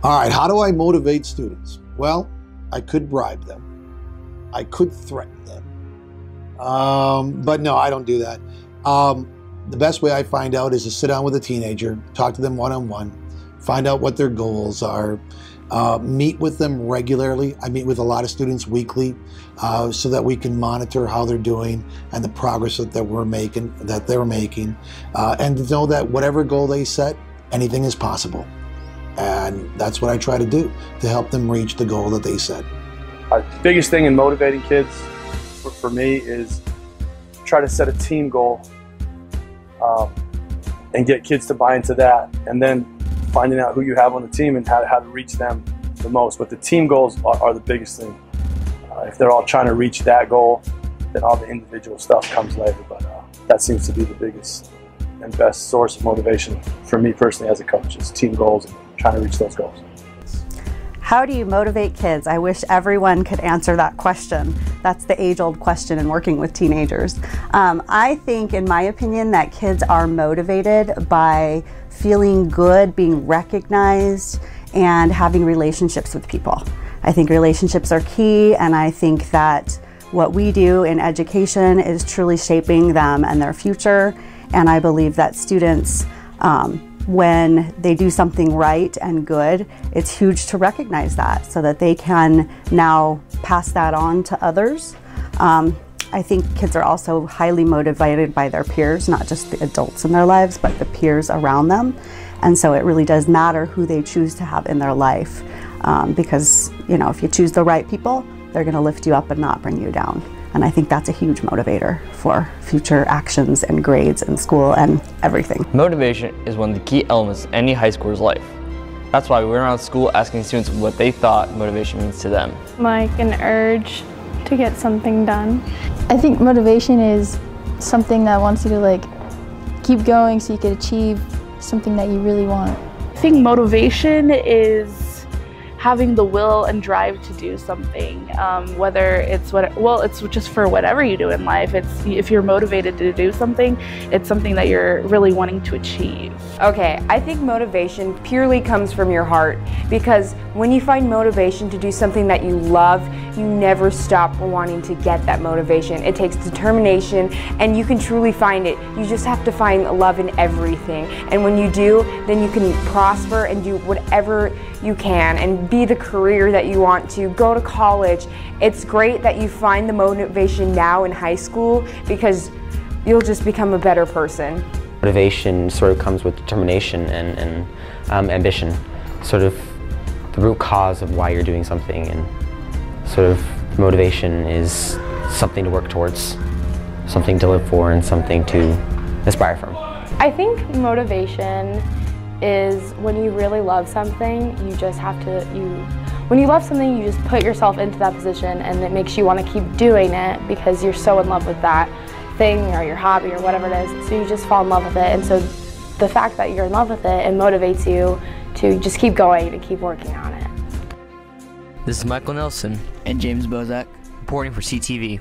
All right, how do I motivate students? Well, I could bribe them. I could threaten them. But no, I don't do that. The best way I find out is to sit down with a teenager, talk to them one-on-one, find out what their goals are, meet with them regularly. I meet with a lot of students weekly so that we can monitor how they're doing and the progress that they're making, and to know that whatever goal they set, anything is possible. And that's what I try to do, to help them reach the goal that they set. Our biggest thing in motivating kids for me is try to set a team goal and get kids to buy into that, and then finding out who you have on the team and how to reach them the most. But the team goals are the biggest thing. If they're all trying to reach that goal, then all the individual stuff comes later. But that seems to be the biggest and best source of motivation for me personally as a coach, is team goals and trying to reach those goals. How do you motivate kids? I wish everyone could answer that question. That's the age-old question in working with teenagers. I think, in my opinion, that kids are motivated by feeling good, being recognized, and having relationships with people. I think relationships are key, and I think that what we do in education is truly shaping them and their future. And I believe that students, when they do something right and good, it's huge to recognize that so that they can now pass that on to others. I think kids are also highly motivated by their peers, not just the adults in their lives, but the peers around them. And so it really does matter who they choose to have in their life, because, you know, if you choose the right people, they're going to lift you up and not bring you down. And I think that's a huge motivator for future actions and grades in school and everything. Motivation is one of the key elements in any high schooler's life. That's why we went around school asking students what they thought motivation means to them. Like an urge to get something done. I think motivation is something that wants you to keep going so you can achieve something that you really want. I think motivation is having the will and drive to do something, whether it's it's just for whatever you do in life. If you're motivated to do something, it's something that you're really wanting to achieve. Okay, I think motivation purely comes from your heart, because when you find motivation to do something that you love, you never stop wanting to get that motivation. It takes determination, and you can truly find it. You just have to find love in everything. And when you do, then you can prosper and do whatever you can and be the career that you want to, go to college. It's great that you find the motivation now in high school, because you'll just become a better person. Motivation sort of comes with determination and ambition, sort of the root cause of why you're doing something, and sort of motivation is something to work towards, something to live for, and something to aspire from. I think motivation is when you really love something, you just have to, when you love something, you just put yourself into that position, and it makes you want to keep doing it because you're so in love with that thing or your hobby or whatever it is. So you just fall in love with it, and so the fact that you're in love with it, it motivates you to just keep going and keep working on it. This is Michael Nelson and James Bozak reporting for CTV.